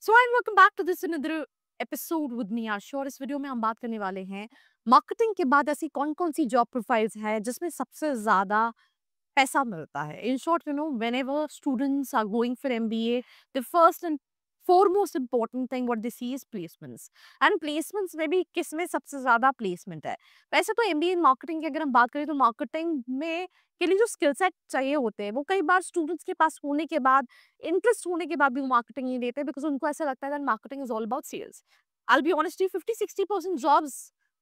So and welcome back to this another episode with me Asha. और इस video में हम बात करने वाले हैं मार्केटिंग के बाद ऐसी कौन कौन सी जॉब प्रोफाइल्स है जिसमें सबसे ज्यादा पैसा मिलता है। In short, whenever students are going for MBA, the first and foremost important thing what they see is placements. And placements में भी किसमें सबसे ज्यादा प्लेसमेंट है। वैसे तो MBA मार्केटिंग की अगर हम बात करें तो मार्केटिंग में के लिए जो स्किल सेट चाहिए होते हैं वो कई बार स्टूडेंट्स के पास होने के बाद, इंटरेस्ट होने के बाद भी वो मार्केटिंग नहीं लेते, बिकॉज उनको ऐसा लगता है that marketing is all about sales. I'll be honest, 50-60% jobs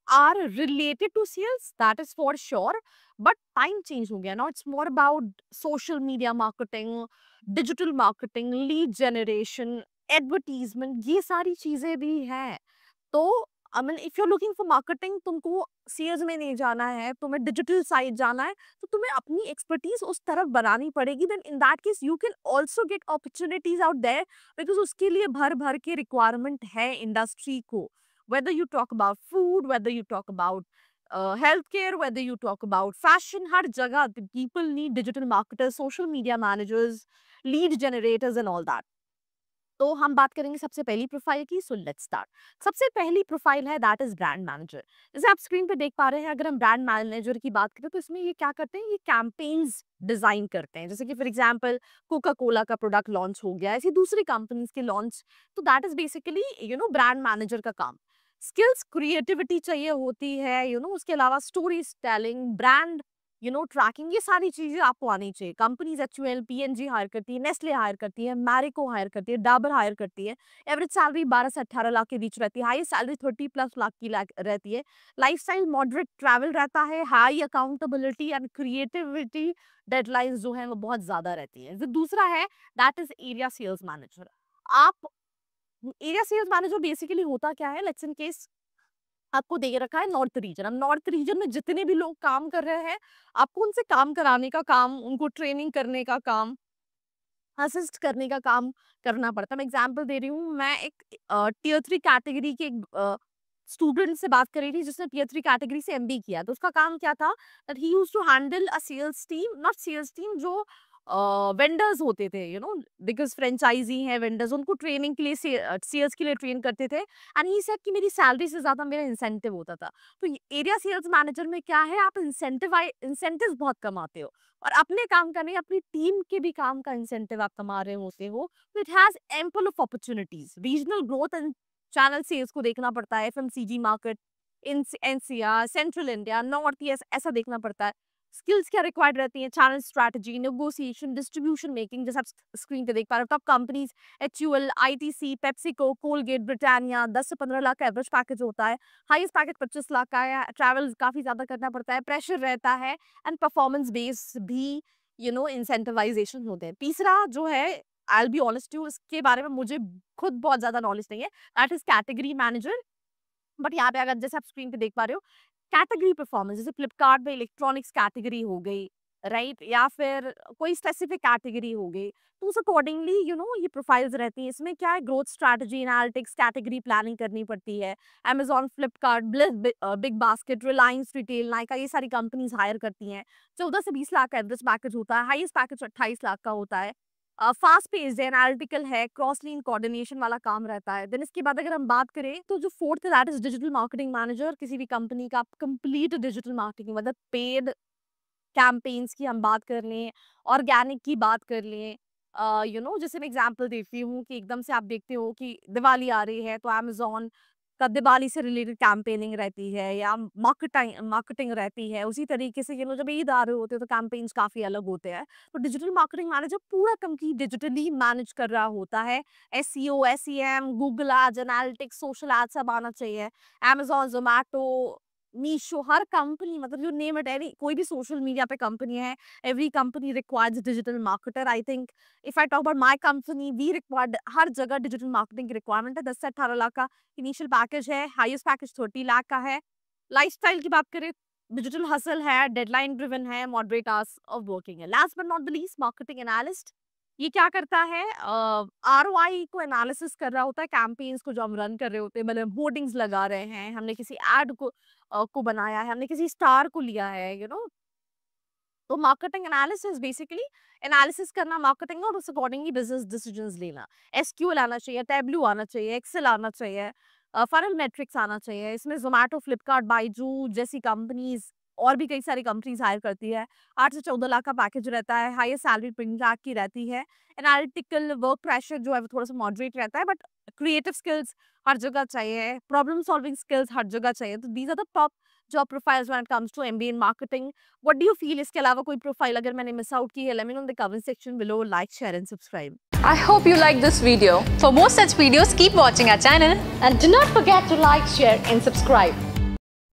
are related to sales, that is for sure. But time change हो गया ना। It's more about social media marketing, digital marketing, lead generation, advertisement, ये सारी चीजें भी हैं। तो I mean if you are looking for marketing, तुमको सेल्स में नहीं जाना है, तुम्हें डिजिटल साइड जाना है, तो तुम्हें अपनी एक्सपर्टीज उस तरफ बनानी पड़ेगी। Then in that case you can also get opportunities out there, because उसके लिए भर भर के रिक्वायरमेंट है इंडस्ट्री को। whether you talk about food, whether you talk about healthcare, whether you talk about fashion, हर जगह the people need digital marketers, social media managers, lead generators and all that. तो हम बात करेंगे सबसे पहली प्रोफाइल की। So let's start. सबसे पहली प्रोफाइल है दैट इज ब्रांड मैनेजर। जैसे आप स्क्रीन पे देख पा रहे हैं, अगर हम ब्रांड मैनेजर की बात करें तो इसमें ये क्या करते हैं, ये कैंपेन्स डिजाइन करते हैं। जैसे कि फॉर एग्जांपल कोका कोला का प्रोडक्ट लॉन्च हो गया, ऐसी दूसरी कंपनीज के लॉन्च, तो that is basically brand manager का काम। स्किल्स, क्रिएटिविटी चाहिए होती है, उसके अलावा स्टोरी टेलिंग, ब्रांड ट्रैकिंग, ये सारी चीजें आपको आनी चाहिए। कंपनीज HUL, PNG हायर करती है, नेस्ले हायर करती है, मैरिको हायर करती है, डाबर हायर करती है। एवरेज सैलरी 12 से 18 लाख के बीच रहती है, हाईएस्ट सैलरी 30+ लाख की रहती है। लाइफस्टाइल मॉडरेट ट्रैवल रहता है, high accountability and creativity, deadlines जो है वो बहुत ज्यादा रहती है। जो दूसरा है that is area sales manager. आप एरिया सेल्स मैनेजर बेसिकली होता क्या है, लेट्स इन केस आपको दे रखा है नॉर्थ रीजन। अब नॉर्थ रीजन में जितने भी लोग काम कर रहे हैं, आपको उनसे काम कराने का काम, उनको ट्रेनिंग करने का काम, असिस्ट करने का काम करना पड़ता है। मैं एग्जांपल दे रही हूँ, मैं एक टियर 3 कैटेगरी के स्टूडेंट से बात कर रही थी जिसने टियर 3 कैटेगरी से MBA किया। तो उसका काम क्या था, that he used to handle a sales team, not sales team, जो वेंडर्स होते थे, बिकॉज फ्रेंचाइजी हैं वेंडर्स, उनको ट्रेनिंग के लिए, सेल्स के लिए ट्रेन करते थे। एंड ही सेड कि मेरी सैलरी से ज्यादा मेरा इंसेंटिव होता था। तो एरिया सेल्स मैनेजर में क्या है, आप इंसेंटिव बहुत कमाते हो, और अपने काम का नहीं, अपनी टीम के भी काम का इंसेंटिव आप कमा रहे होते हो। तो it has ample of opportunities. Regional growth and channel sales को देखना पड़ता है, FMCG market, in NCR, central India, north east, ऐसा देखना पड़ता है। स्किल्स क्या रिक्वायर्ड रहती हैं, channel strategy, negotiation, distribution making, जैसे आप स्क्रीन पे देख पा रहे हो। Top companies HUL, ITC, PepsiCo, Colgate, Britannia, 10 से 15 लाख का एवरेज पैकेज होता है। हाईएस्ट पैकेज 25 लाख का है। ट्रैवल काफी ज्यादा करना पड़ता है, प्रेशर रहता है, एंड परफॉर्मेंस बेस भी इंसेंटिवाइजेशन होते हैं। तीसरा जो है, I will be honest you, इसके बारे में मुझे खुद बहुत ज्यादा नॉलेज नहीं है, that is category manager. But यहाँ पे अगर जैसे आप स्क्रीन पे देख पा रहे हो, कैटेगरी परफॉर्मेंस, जैसे फ्लिपकार्ट में इलेक्ट्रॉनिक्स कैटेगरी हो गई, राइट, या फिर कोई स्पेसिफिक कैटेगरी हो गई, तो उस अकॉर्डिंगली ये प्रोफाइल्स रहती हैं। इसमें क्या है, growth strategy, analytics, category planning करनी पड़ती है। Amazon, Flipkart, big basket, Reliance retail, Nykaa, ये सारी कंपनीज हायर करती हैं। 14 से 20 लाख का एवरेज पैकेज होता है, हाईएस्ट पैकेज 28 लाख का होता है। फास्ट पेस्ड है, एनालिटिकल है, क्रॉस लीन कोऑर्डिनेशन वाला काम रहता है। देन इसके बाद अगर हम बात करें तो जो फोर्थ है that is digital marketing manager. किसी भी कंपनी का कंप्लीट डिजिटल मार्केटिंग, मतलब पेड कैंपेन्स की हम बात कर लें, ऑर्गेनिक की बात कर लें, जैसे मैं एग्जांपल देती हूँ कि एकदम से आप देखते हो कि दिवाली आ रही है, तो अमेज़न का दिवाली से रिलेटेड कैंपेनिंग रहती है, या मार्केटिंग रहती है। उसी तरीके से जब ईद आ रहे होते हैं तो कैंपेन्स काफ़ी अलग होते हैं। तो डिजिटल मार्केटिंग मैनेजर पूरा कंप्लीट डिजिटली मैनेज कर रहा होता है। SEO, SEM, Google ads, analytics, social ads सब आना चाहिए। अमेज़न, ज़ोमैटो, मीशो, हर कंपनी, मतलब यू नेम इट, एनी कोई भी सोशल मीडिया पे कंपनी है, every company requires digital marketer. I think if I talk about my company, we required, हर जगह डिजिटल मार्केटिंग की रिक्वायरमेंट है। 10 से 18 लाख का इनिशियल पैकेज है, हाईएस्ट पैकेज 30 लाख का है। लाइफस्टाइल की बात करें, डिजिटल हसल है, डेडलाइन ड्रिवन है, मॉडरेट आवर्स ऑफ वर्किंग है। Last but not the least, marketing analyst. ये क्या करता है, ROI को एनालिसिस कर रहा होता है, कैंपेन्स को जो हम रन कर रहे होते हैं, मतलब होर्डिंग्स लगा रहे हैं, हमने किसी एड को बनाया है, हमने किसी स्टार को लिया है, तो मार्केटिंग एनालिसिस बेसिकली एनालिसिस करना मार्केटिंग और उस अकॉर्डिंगली बिजनेस डिसीजंस लेना। एसक्यूएल आना चाहिए, टैब्लू आना चाहिए, एक्सेल आना चाहिए, फनल मैट्रिक्स आना चाहिए। इसमें ज़ोमैटो, फ्लिपकार्ट, बाइजू जैसी कंपनीज़ और भी कई सारी कंपनीज़ हायर करती है। 8 से 14 लाख का पैकेज रहता है, हाईएस्ट सैलरी 20 लाख की रहती है। एनालिटिकल वर्क प्रेशर जो है वो थोड़ा-सा मॉडरेट रहता है, बट क्रिएटिव स्किल्स हर जगह चाहिए, प्रॉब्लम सॉल्विंग स्किल्स हर जगह चाहिए। तो these are the top job profiles when it comes to MBA in marketing. What do you feel? इसके अलावा कोई प्रोफाइल अगर मैंने मिस आउट की है, let me know in the comment section below. Like, share and subscribe. I hope you like this video. For more such videos, keep watching our channel. And do not forget to like, share and subscribe.